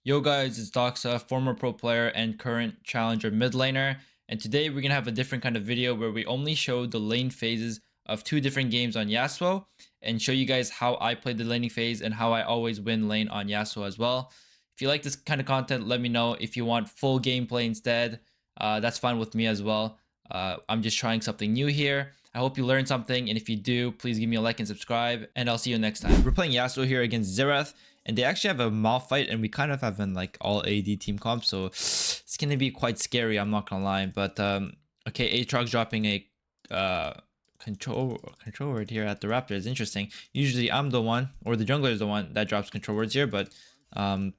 Yo guys, it's Doxa, former pro player and current challenger mid laner, and today we're gonna have a different kind of video where we only show the lane phases of two different games on Yasuo and show you guys how I play the laning phase and how I always win lane on Yasuo as well. If you like this kind of content, let me know. If you want full gameplay instead, that's fine with me as well. I'm just trying something new here. I hope you learned something, and if you do, please give me a like and subscribe, and I'll see you next time. We're playing Yasuo here against Xerath, and they actually have a Maul fight, and we kind of have an like all AD team comp, so it's gonna be quite scary, I'm not gonna lie. But okay, Aatrox dropping a control word here at the Raptor is interesting. Usually I'm the one, or the jungler is the one that drops control words here, but I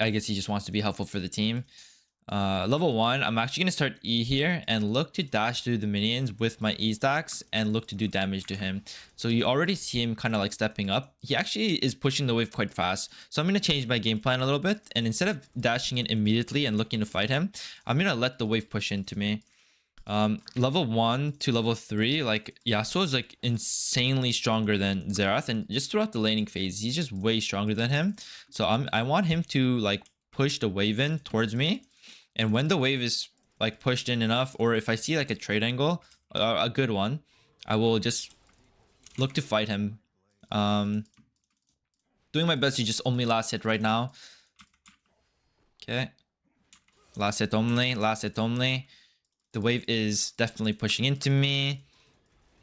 guess he just wants to be helpful for the team. Level 1, I'm actually going to start E here and look to dash through the minions with my E stacks and look to do damage to him. So you already see him kind of like stepping up. He actually is pushing the wave quite fast. So I'm going to change my game plan a little bit, and instead of dashing in immediately and looking to fight him, I'm going to let the wave push into me. Level 1 to level 3, like Yasuo is like insanely stronger than Xerath, and just throughout the laning phase he's just way stronger than him. So I want him to like push the wave in towards me, and when the wave is like pushed in enough, or if I see like a trade angle, a good one, I will just look to fight him. Doing my best to just only last hit right now. Okay, last hit only, last hit only. The wave is definitely pushing into me.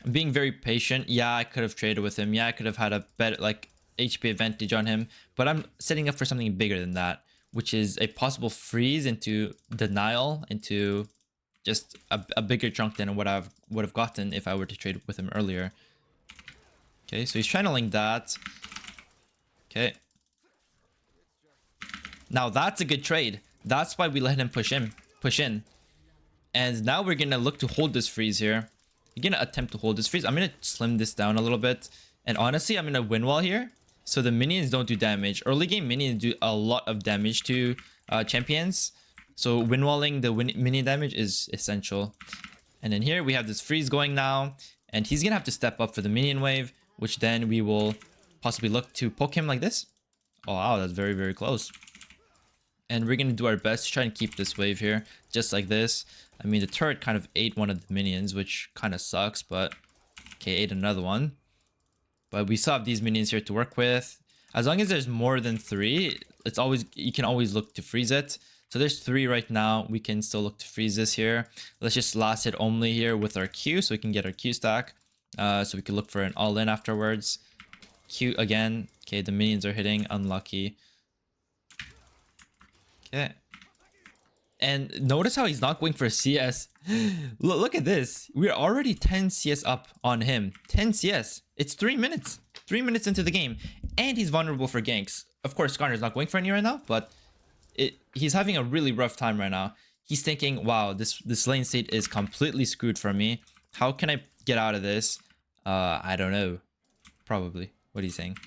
I'm being very patient. Yeah, I could have traded with him. Yeah, I could have had a better like HP advantage on him, but I'm setting up for something bigger than that, which is a possible freeze into denial, into just a bigger chunk than what I would have gotten if I were to trade with him earlier. Okay, so he's trying to link that. Okay. Now that's a good trade. That's why we let him push in. And now we're gonna look to hold this freeze here. We're gonna attempt to hold this freeze. I'm gonna slim this down a little bit. And honestly, I'm gonna win wall here, so the minions don't do damage. Early game minions do a lot of damage to champions. So win walling the minion damage is essential. And then here we have this freeze going now. And he's gonna have to step up for the minion wave, which then we will possibly look to poke him like this. Oh wow, that's very, very close. And we're gonna do our best to try and keep this wave here, just like this. I mean, the turret kind of ate one of the minions, which kind of sucks, but okay, ate another one. But we still have these minions here to work with. As long as there's more than 3, it's always, you can always look to freeze it. So there's 3 right now. We can still look to freeze this here. Let's just last hit only here with our Q, so we can get our Q stack. So we can look for an all-in afterwards. Q again. Okay, the minions are hitting. Unlucky. Okay. And notice how he's not going for CS. Look at this. We're already 10 CS up on him. 10 CS. It's 3 minutes. 3 minutes into the game. And he's vulnerable for ganks. Of course, Skarner's not going for any right now, but he's having a really rough time right now. He's thinking, wow, this lane state is completely screwed for me. How can I get out of this? I don't know. Probably. What are you saying?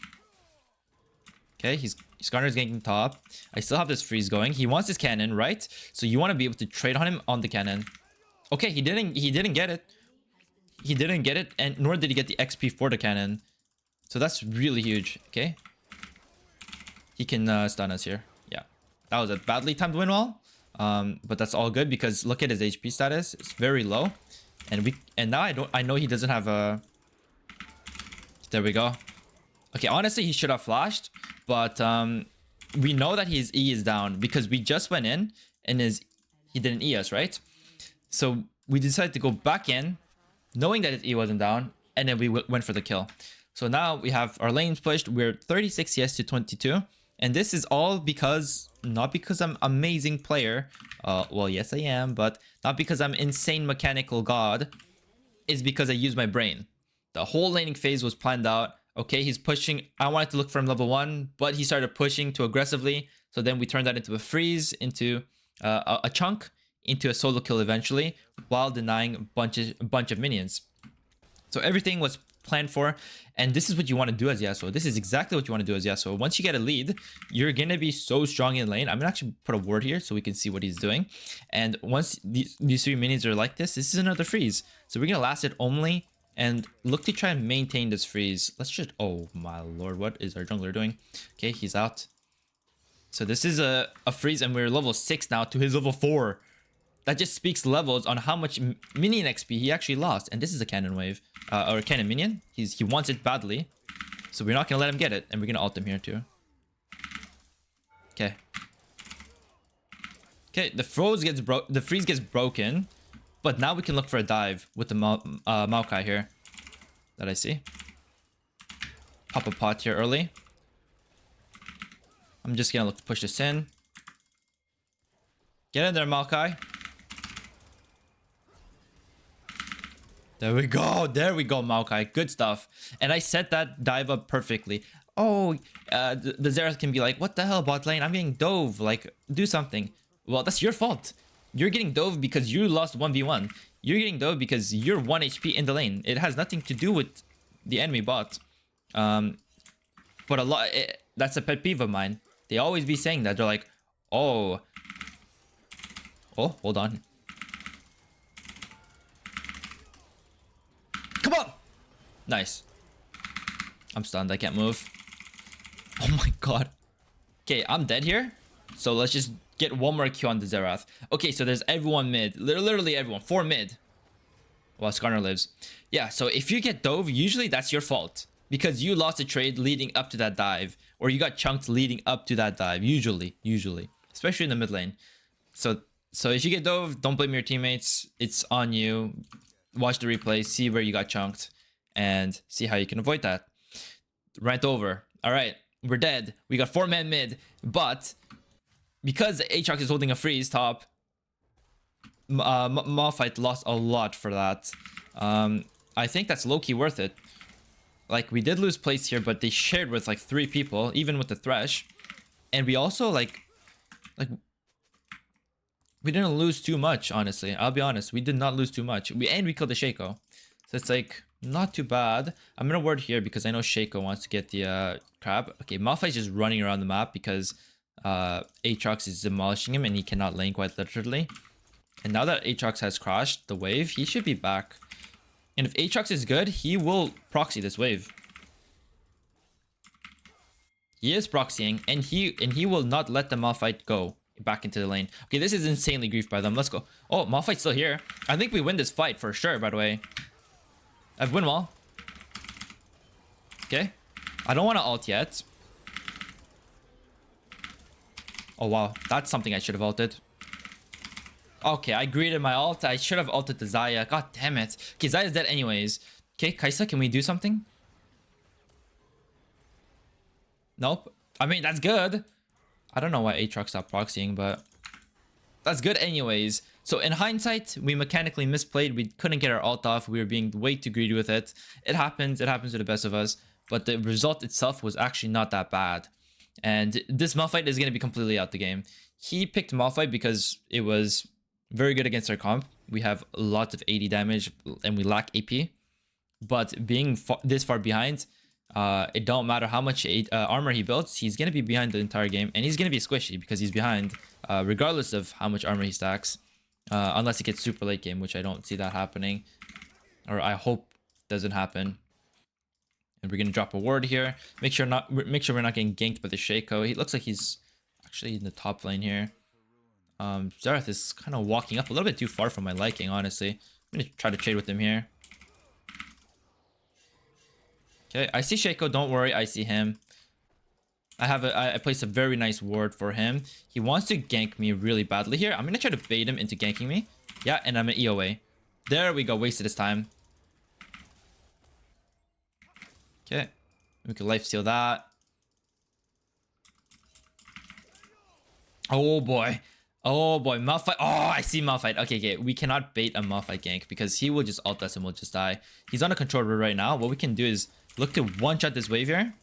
Okay, Skarner's getting top. I still have this freeze going. He wants his cannon, right? So you want to be able to trade on him on the cannon. Okay, he didn't get it. He didn't get it, and nor did he get the XP for the cannon. So that's really huge. Okay. He can stun us here. Yeah. That was a badly timed win wall. But that's all good because look at his HP status. It's very low. And now I know he doesn't have a. There we go. Okay, honestly, he should have flashed, but we know that his E is down because we just went in and he didn't E us, right? So we decided to go back in, knowing that his E wasn't down, and then we went for the kill. So now we have our lanes pushed. We're 36 CS to 22, and this is all because, not because I'm amazing player. Well, yes I am, but not because I'm insane mechanical god. It's because I use my brain. The whole laning phase was planned out. Okay, he's pushing. I wanted to look for him level 1, but he started pushing too aggressively. So then we turned that into a freeze, into a chunk, into a solo kill eventually, while denying a bunch of minions. So everything was planned for, and this is what you want to do as Yasuo. This is exactly what you want to do as Yasuo. Once you get a lead, you're going to be so strong in lane. I'm going to actually put a ward here so we can see what he's doing. And once these 3 minions are like this is another freeze. So we're going to last it only and look to try and maintain this freeze. Let's just... Oh my lord, what is our jungler doing? Okay, he's out. So this is a freeze, and we're level 6 now to his level 4. That just speaks levels on how much minion XP he actually lost. And this is a cannon wave. Or a cannon minion. He wants it badly. So we're not going to let him get it. And we're going to ult him here too. Okay. Okay, the freeze gets broken. But now we can look for a dive with the Maokai here. That I see. Pop a pot here early. I'm just going to look to push this in. Get in there, Maokai. There we go. There we go, Maokai. Good stuff. And I set that dive up perfectly. Oh, the Xerath can be like, what the hell, bot lane? I'm getting dove. Like, do something. Well, that's your fault. You're getting dove because you lost 1v1. You're getting dove because you're 1 HP in the lane. It has nothing to do with the enemy bot. But that's a pet peeve of mine. They always be saying that. They're like, oh, hold on. Come on! Nice. I'm stunned. I can't move. Oh my god. Okay, I'm dead here. So let's just get one more Q on the Xerath. Okay, so there's everyone mid. Literally everyone. 4 mid. While Skarner lives. Yeah, so if you get dove, usually that's your fault. Because you lost a trade leading up to that dive. Or you got chunked leading up to that dive. Usually. Especially in the mid lane. So if you get dove, don't blame your teammates. It's on you. Watch the replay, see where you got chunked, and see how you can avoid that. Rant over. All right, we're dead. We got 4 men mid, but because Aatrox is holding a freeze top, Malphite lost a lot for that. I think that's low-key worth it. Like, we did lose place here, but they shared with like 3 people, even with the Thresh. And we also like we didn't lose too much, honestly. I'll be honest, we did not lose too much. We killed the Shaco. So it's like not too bad. I'm gonna ward here because I know Shaco wants to get the crab. Okay, Malphite's just running around the map because Aatrox is demolishing him and he cannot lane quite literally. And now that Aatrox has crashed the wave, he should be back. And if Aatrox is good, he will proxy this wave. He is proxying, and he will not let the Malphite go back into the lane. Okay, this is insanely grief by them. Let's go. Oh, Malphite's still here. I think we win this fight for sure, by the way. I've win wall. Okay. I don't want to ult yet. Oh, wow. That's something I should have ulted. Okay, I greeted my ult. I should have ulted the Xayah. God damn it. Okay, Xayah's dead anyways. Okay, Kai'Sa, can we do something? Nope. I mean, that's good. I don't know why Aatrox stopped proxying, but that's good anyways. So in hindsight, we mechanically misplayed. We couldn't get our ult off. We were being way too greedy with it. It happens. It happens to the best of us. But the result itself was actually not that bad. And this Malphite is going to be completely out the game. He picked Malphite because it was very good against our comp. We have lots of 80 damage and we lack AP. But being this far behind, it don't matter how much armor he builds, he's going to be behind the entire game. And he's going to be squishy because he's behind, regardless of how much armor he stacks. Unless it gets super late game, which I don't see that happening. Or I hope doesn't happen. And we're going to drop a ward here. Make sure we're not getting ganked by the Shaco. He looks like he's actually in the top lane here. Xerath is kind of walking up a little bit too far from my liking, honestly. I'm going to try to trade with him here. Okay, I see Shaco. Don't worry, I see him. I placed a very nice ward for him. He wants to gank me really badly here. I'm going to try to bait him into ganking me. Yeah, and I'm an EOA. There we go. Wasted his time. Okay. We can lifesteal that. Oh boy. Oh boy. Malphite. Oh, I see Malphite. Okay. We cannot bait a Malphite gank because he will just ult us and we'll just die. He's on a controller right now. What we can do is look to one-shot this wave here.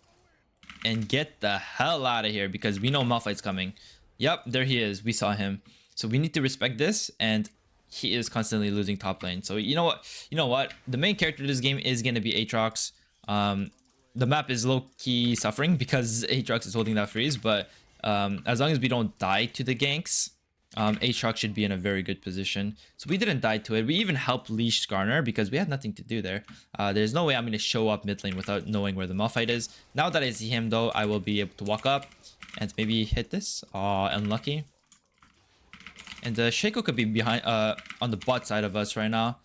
And get the hell out of here because we know Malphite's coming. Yep, there he is. We saw him. So we need to respect this, and he is constantly losing top lane. So you know what? The main character of this game is going to be Aatrox. The map is low-key suffering because Aatrox is holding that freeze, but as long as we don't die to the ganks, Aatrox should be in a very good position. So we didn't die to it. We even helped leash Skarner because we had nothing to do there. There's no way I'm going to show up mid lane without knowing where the Malphite is. Now that I see him though, I will be able to walk up and maybe hit this. Oh, unlucky. And the Shaco could be behind, on the bot side of us right now.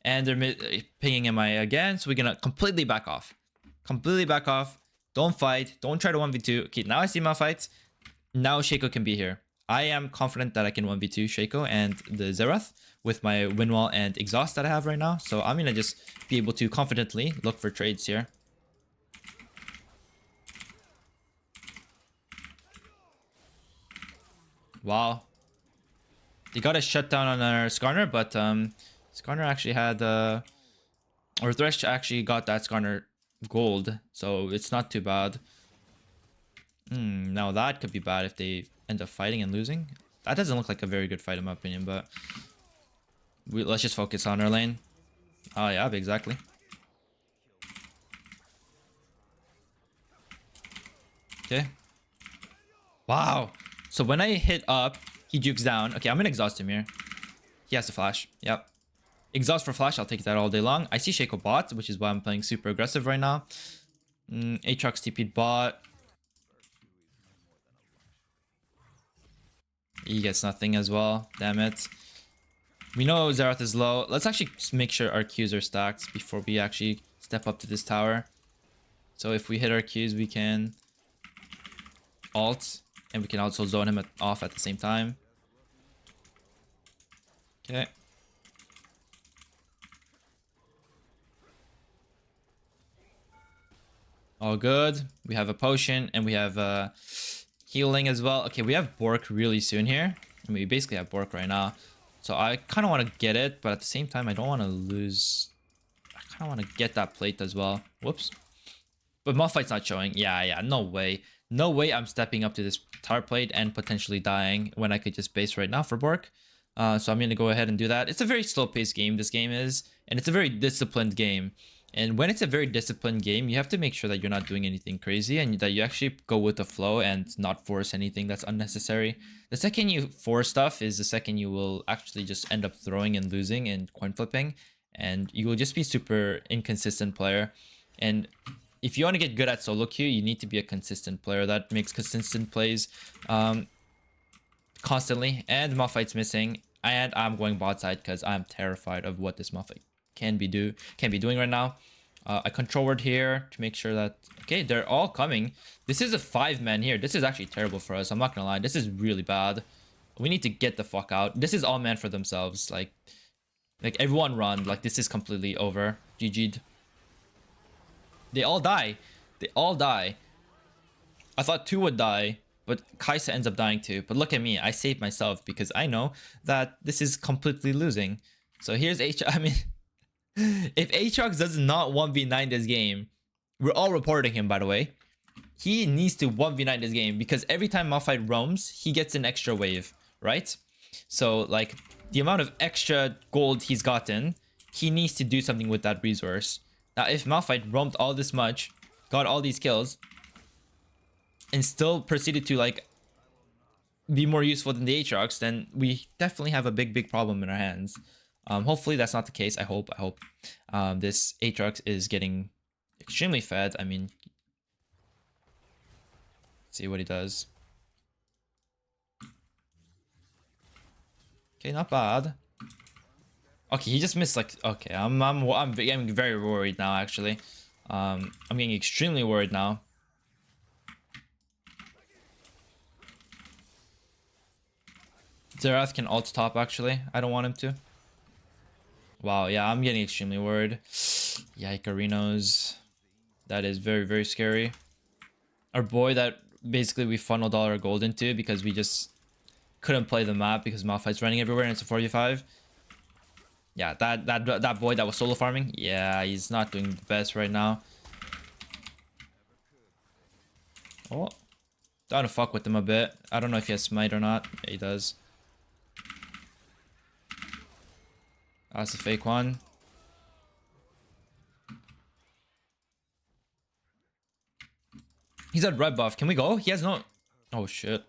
And they're pinging MI again, so we're gonna completely back off. Completely back off. Don't fight. Don't try to 1v2. Okay, now I see my fights. Now Shaco can be here. I am confident that I can 1v2 Shaco and the Xerath with my win wall and exhaust that I have right now. So I'm gonna just be able to confidently look for trades here. Wow. They got a shutdown on our Skarner, but Skarner actually had or Thresh actually got that Skarner gold, so it's not too bad. Now that could be bad if they end up fighting and losing. That doesn't look like a very good fight in my opinion, but let's just focus on our lane. Oh yeah, exactly. Okay. Wow. So when I hit up, he jukes down. Okay, I'm gonna exhaust him here. He has to flash. Yep. Exhaust for flash, I'll take that all day long. I see Shaco bot, which is why I'm playing super aggressive right now. Aatrox TP'd bot. He gets nothing as well. Damn it. We know Xerath is low. Let's actually make sure our Qs are stacked before we actually step up to this tower. So if we hit our Qs, we can ult. And we can also zone him off at the same time. Okay. All good. We have a potion and we have healing as well. Okay, we have Bork really soon here. I mean, we basically have Bork right now. So I kind of want to get it, but at the same time, I don't want to lose. I kind of want to get that plate as well. Whoops. But Malphite's not showing. Yeah, no way. No way I'm stepping up to this tower plate and potentially dying when I could just base right now for Bork. So I'm going to go ahead and do that. It's a very slow-paced game, this game is. And it's a very disciplined game. And when it's a very disciplined game, you have to make sure that you're not doing anything crazy and that you actually go with the flow and not force anything that's unnecessary. The second you force stuff is the second you will actually just end up throwing and losing and coin flipping. And you will just be super inconsistent player. And if you want to get good at solo queue, you need to be a consistent player that makes consistent plays constantly. And Malphite's missing. And I'm going bot side because I'm terrified of what this Malphite can be doing right now. I control word here to make sure that okay, they're all coming. This is a 5-man here. This is actually terrible for us. I'm not gonna lie. This is really bad. We need to get the fuck out. This is all man for themselves. Like everyone run. Like this is completely over. GG'd. They all die. They all die. I thought 2 would die, but Kaisa ends up dying too. But look at me. I saved myself because I know that this is completely losing. So here's I mean, if Aatrox does not 1v9 this game, we're all reporting him, by the way. He needs to 1v9 this game because every time Malphite roams, he gets an extra wave, right? So, like, the amount of extra gold he's gotten, he needs to do something with that resource. Now, if Malphite roamed all this much, got all these kills, and still proceeded to, like, be more useful than the Aatrox, then we definitely have a big problem in our hands. Hopefully that's not the case. I hope this Aatrox is getting extremely fed. I mean, see what he does. Okay, not bad. Okay, he just missed like. Okay, I'm getting very worried now. Actually, I'm getting extremely worried now. Xerath can ult top. Actually, I don't want him to. Wow, yeah, I'm getting extremely worried. Yikerinos. That is very scary. Our boy that basically we funneled all our gold into because we just couldn't play the map because Malphite's running everywhere and it's a 45. Yeah, that boy that was solo farming. Yeah, he's not doing the best right now. Oh, trying to fuck with him a bit. I don't know if he has smite or not. Yeah, he does. That's a fake one. He's at red buff. Can we go? He has no... Oh, shit.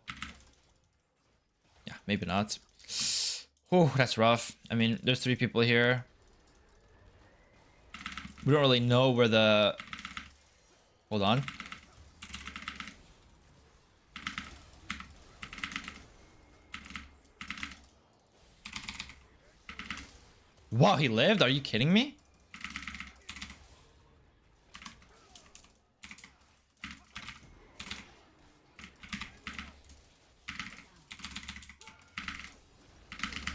Yeah, maybe not. Oh, that's rough. I mean, there's 3 people here. We don't really know where the... Hold on. Wow, he lived? Are you kidding me?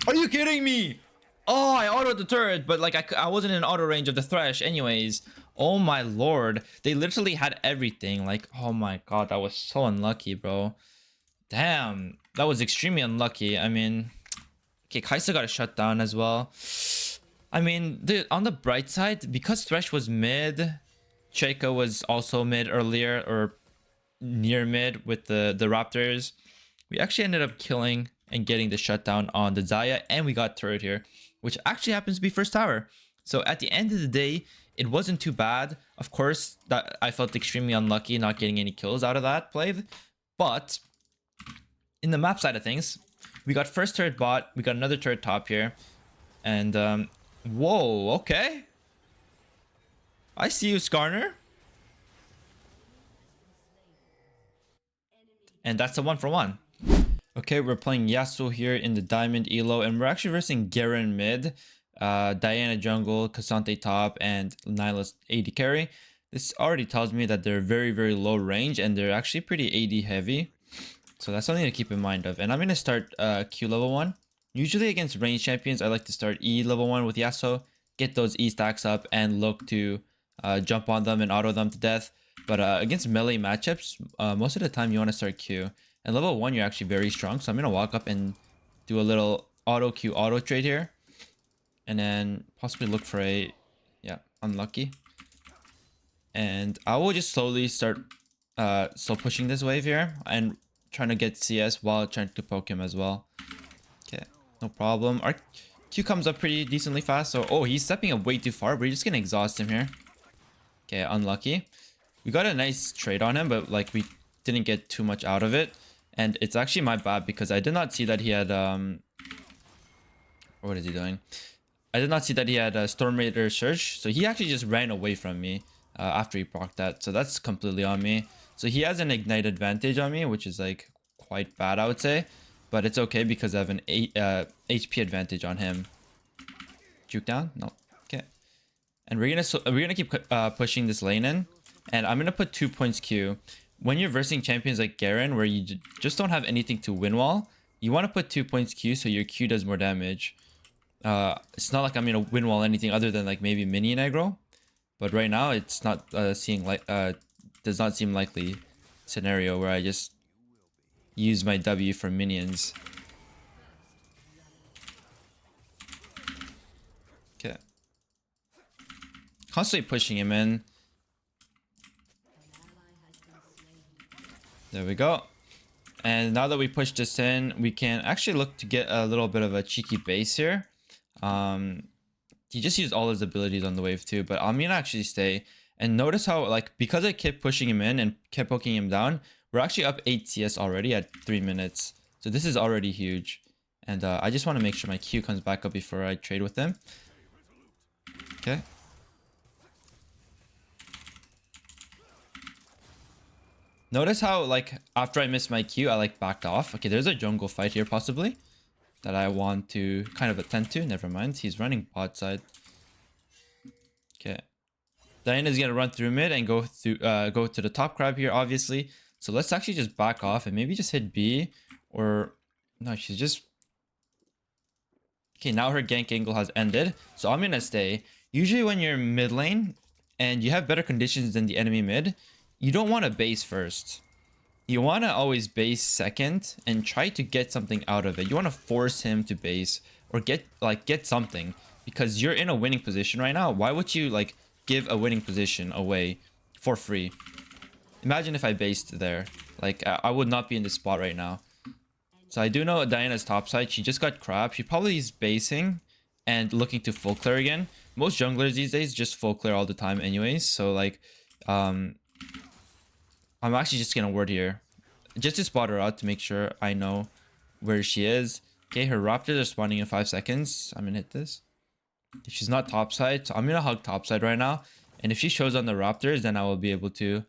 Are you kidding me? Oh, I autoed the turret, but like I wasn't in auto range of the Thresh anyways. Oh my lord. They literally had everything. Like, oh my god, that was so unlucky, bro. Damn. That was extremely unlucky. I mean, okay, Kaisa got a shutdown as well. I mean, on the bright side, because Thresh was mid, Cheika was also mid earlier, or near mid with the Raptors. We actually ended up killing and getting the shutdown on the Zaya, and we got turret here, which actually happens to be first tower. So at the end of the day, it wasn't too bad. Of course, that I felt extremely unlucky not getting any kills out of that play, but in the map side of things, we got first turret bot, we got another turret top here, and whoa, okay. I see you, Skarner. And that's a 1-for-1. Okay, we're playing Yasuo here in the Diamond Elo, and we're actually versing Garen mid, Diana jungle, Cassante top, and Nihilus AD carry. This already tells me that they're very, very low range, and they're actually pretty AD heavy. So that's something to keep in mind of. And I'm going to start Q level 1. Usually against range champions, I like to start E level 1 with Yasuo, get those E stacks up, and look to jump on them and auto them to death. But against melee matchups, most of the time you want to start Q. And level 1, you're actually very strong. So I'm going to walk up and do a little auto Q auto trade here. And then possibly look for a... Yeah, unlucky. And I will just slowly start slow pushing this wave here. And trying to get CS while trying to poke him as well. Okay, no problem. Our Q comes up pretty decently fast. So, oh, he's stepping up way too far. We're just going to exhaust him here. Okay, unlucky. We got a nice trade on him, but like we didn't get too much out of it. And it's actually my bad because I did not see that he had what is he doing? I did not see that he had a Storm Raider Surge, so he actually just ran away from me after he procced that. So that's completely on me. So he has an ignite advantage on me, which is like quite bad, I would say, but it's okay because I have an HP advantage on him. Juke down? No. Okay. And we're gonna keep pushing this lane in, and I'm gonna put 2 points Q. When you're versing champions like Garen, where you just don't have anything to win wall, you want to put 2 points Q so your Q does more damage. It's not like I'm gonna win wall anything other than like maybe minion aggro, but right now it's not does not seem likely scenario where I just use my W for minions. Okay, constantly pushing him in. There we go. And now that we push this in, we can actually look to get a little bit of a cheeky base here. He just used all his abilities on the wave too, but I'm gonna actually stay. And notice how, like, because I kept pushing him in and kept poking him down, we're actually up 8 CS already at 3 minutes. So this is already huge. And I just want to make sure my Q comes back up before I trade with them. Okay. Notice how, like, after I missed my Q, I, like, backed off. Okay, there's a jungle fight here, possibly, that I want to kind of attend to. Never mind. He's running bot side. Okay. Diana's gonna run through mid and go to the top crab here, obviously. So let's actually just back off and maybe just hit B. Or... No, she's just... Okay, now her gank angle has ended. So I'm gonna stay. Usually when you're mid lane and you have better conditions than the enemy mid, you don't want to base first. You want to always base second and try to get something out of it. You want to force him to base or get something, because you're in a winning position right now. Why would you like give a winning position away for free? Imagine if I based there. Like, I would not be in this spot right now. So I do know Diana's topside. She just got crap. She probably is basing and looking to full clear again. Most junglers these days just full clear all the time anyways. So like, I'm actually just gonna ward here just to spot her out to make sure I know where she is. Okay, her raptors are spawning in 5 seconds. I'm gonna hit this. She's not topside, so I'm gonna hug topside right now. And if she shows on the raptors, then I will be able to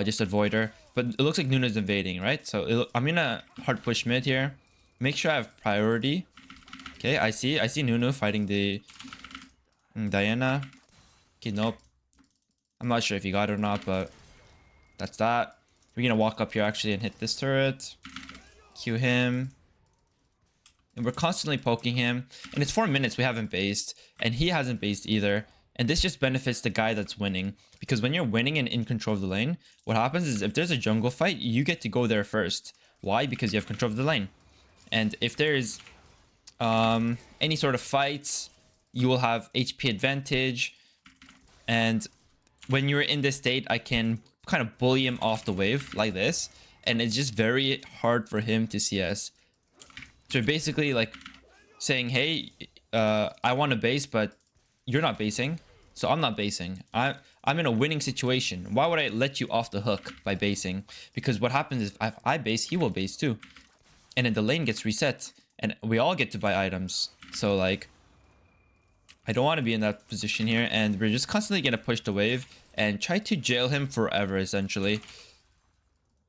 just avoid her. But it looks like Nuna's invading, right? So I'm gonna hard push mid here. Make sure I have priority. Okay, I see Nunu fighting the Diana. Okay, nope. I'm not sure if he got it or not, but that's that. We're gonna walk up here actually and hit this turret. Q him. And we're constantly poking him. And it's 4 minutes, we haven't based. And he hasn't based either. And this just benefits the guy that's winning. Because when you're winning and in control of the lane, what happens is if there's a jungle fight, you get to go there first. Why? Because you have control of the lane. And if there's any sort of fights, you will have HP advantage. And when you're in this state, I can kind of bully him off the wave like this. And it's just very hard for him to CS. So basically like saying, hey, I want to base, but you're not basing. So I'm not basing. I'm in a winning situation. Why would I let you off the hook by basing? Because what happens is if I base, he will base too. And then the lane gets reset. And we all get to buy items. So like, I don't want to be in that position here. And we're just constantly going to push the wave and try to jail him forever, essentially.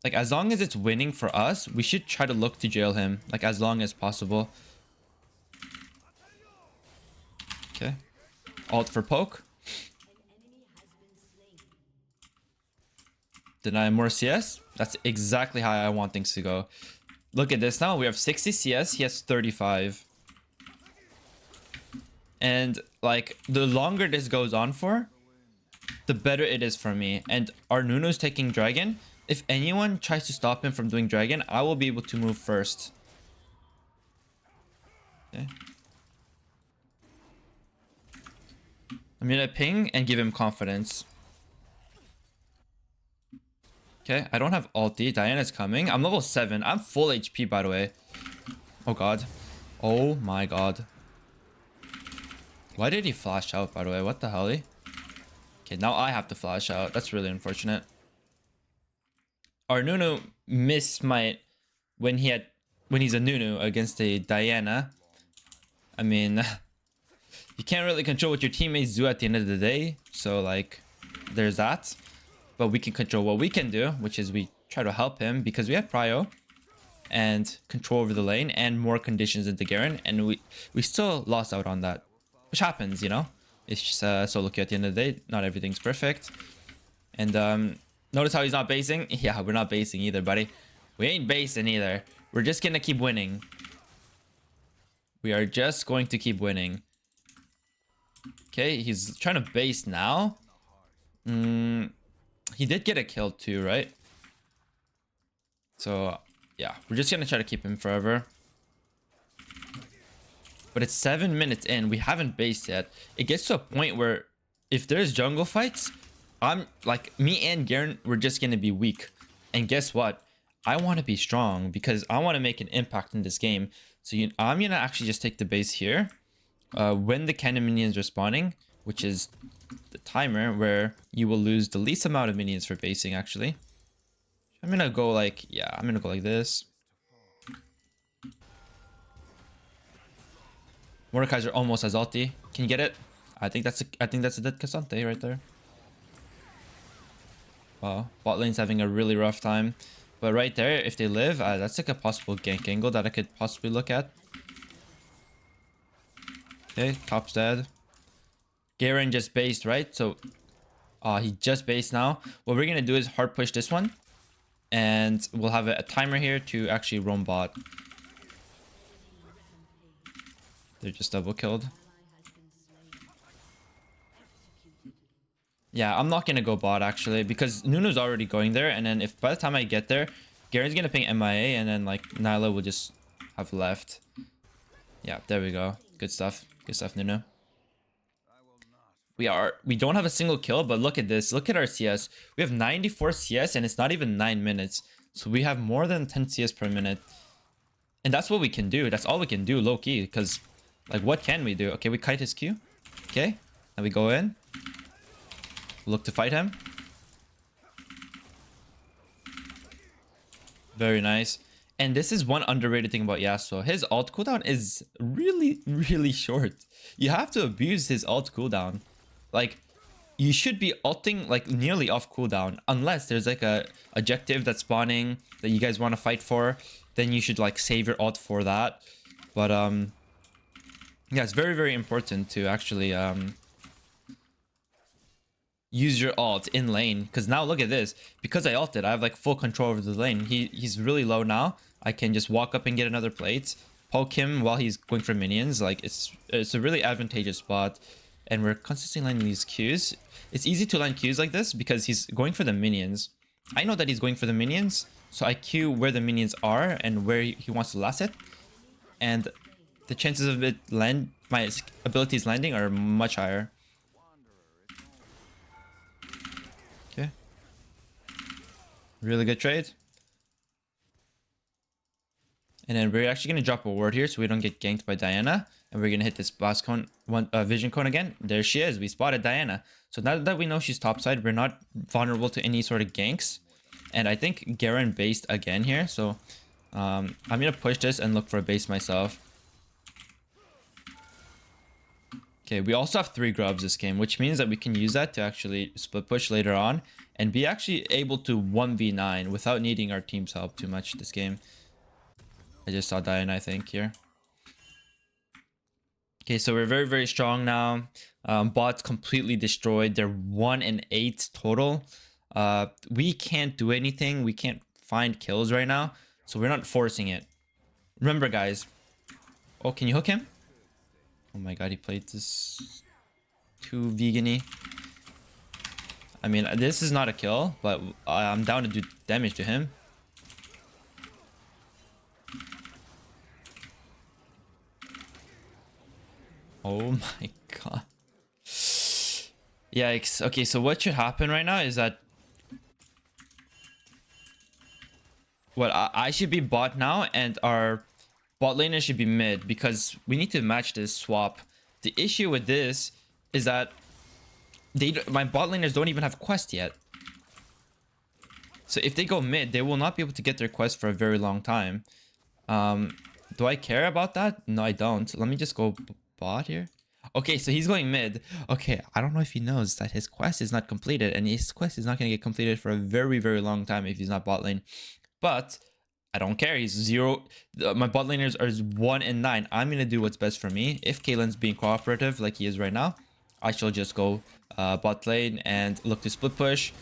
Like, as long as it's winning for us, we should try to look to jail him. Like, as long as possible. Okay. Alt for poke. Deny more CS. That's exactly how I want things to go. Look at this now. We have 60 CS. He has 35. And, like, the longer this goes on for, the better it is for me. And our Nunu's taking Dragon. If anyone tries to stop him from doing Dragon, I will be able to move first. Okay. I'm gonna ping and give him confidence. Okay, I don't have ulti. Diana's coming. I'm level 7. I'm full HP, by the way. Oh god. Oh my god. Why did he flash out, by the way? What the hell? Okay, now I have to flash out. That's really unfortunate. Our Nunu mismight when he's a Nunu against a Diana. I mean, you can't really control what your teammates do at the end of the day. So like, there's that. But we can control what we can do, which is we try to help him because we have prio and control over the lane and more conditions into Garen, and we still lost out on that, which happens, you know. It's just so lucky at the end of the day. Not everything's perfect. And notice how he's not basing. Yeah, we're not basing either, buddy. We ain't basing either. We're just gonna keep winning. We are just going to keep winning. Okay, he's trying to base now. He did get a kill too, right? So yeah, we're just gonna try to keep him forever. But it's 7 minutes in. We haven't based yet. It gets to a point where if there's jungle fights, I'm like, me and Garen, we're just gonna be weak. And guess what? I want to be strong because I want to make an impact in this game. So I'm gonna actually just take the base here. When the cannon minions are spawning, which is the timer where you will lose the least amount of minions for basing, actually. I'm gonna go like, yeah, I'm gonna go like this. Mordekaiser almost has ulti. Can you get it? I think that's a dead Cassante right there. Wow, bot lane's having a really rough time. But right there, if they live, that's like a possible gank angle that I could possibly look at. Okay, top's dead. Garen just based, right? So, he just based now. What we're gonna do is hard push this one. And we'll have a timer here to actually roam bot. They're just double killed. Yeah, I'm not gonna go bot actually because Nunu's already going there, and then if by the time I get there, Garen's gonna ping MIA, and then like Nyla will just have left. Yeah, there we go. Good stuff. Good stuff, Nunu. We don't have a single kill, but look at this. Look at our CS. We have 94 CS, and it's not even 9 minutes. So we have more than 10 CS per minute. And that's what we can do. That's all we can do, low-key. Because, like, what can we do? Okay, we kite his Q. Okay. Now we go in. Look to fight him. Very nice. And this is one underrated thing about Yasuo. His ult cooldown is really, really short. You have to abuse his ult cooldown. Like, you should be ulting like nearly off cooldown, unless there's like a objective that's spawning that you guys want to fight for. Then you should like save your ult for that. But yeah, it's very, very important to actually use your ult in lane. Because now look at this. Because I ulted, I have like full control over the lane. He's really low now. I can just walk up and get another plate, poke him while he's going for minions. Like it's a really advantageous spot, and we're consistently landing these Qs. It's easy to land Qs like this because he's going for the minions. I know that he's going for the minions, so I Q where the minions are and where he wants to last it, and the chances of it land my abilities landing are much higher. Okay, really good trade. And then we're actually going to drop a ward here so we don't get ganked by Diana. And we're going to hit this blast cone, vision cone again. There she is. We spotted Diana. So now that we know she's topside, we're not vulnerable to any sort of ganks. And I think Garen based again here. So I'm going to push this and look for a base myself. Okay, we also have 3 grubs this game, which means that we can use that to actually split push later on. And be actually able to 1v9 without needing our team's help too much this game. I just saw Diana, I think, here. Okay, so we're very, very strong now. Bots completely destroyed. They're 1 and 8 total. We can't do anything. We can't find kills right now. So we're not forcing it. Remember, guys. Oh, can you hook him? Oh my god, he played this too vegan-y. I mean, this is not a kill, but I'm down to do damage to him. Oh my god. Yikes. Okay, so what should happen right now is that I should be bot now and our bot laner should be mid because we need to match this swap. The issue with this is that my bot laners don't even have quest yet. So if they go mid, they will not be able to get their quest for a very long time. Do I care about that? No, I don't. Let me just go bot here. Okay, so he's going mid. Okay, I don't know if he knows that his quest is not completed, and his quest is not going to get completed for a very, very long time if he's not bot lane. But I don't care. He's 0. My bot laners are 1 and 9. I'm going to do what's best for me. If Kalen's being cooperative like he is right now, I shall just go bot lane and look to split push.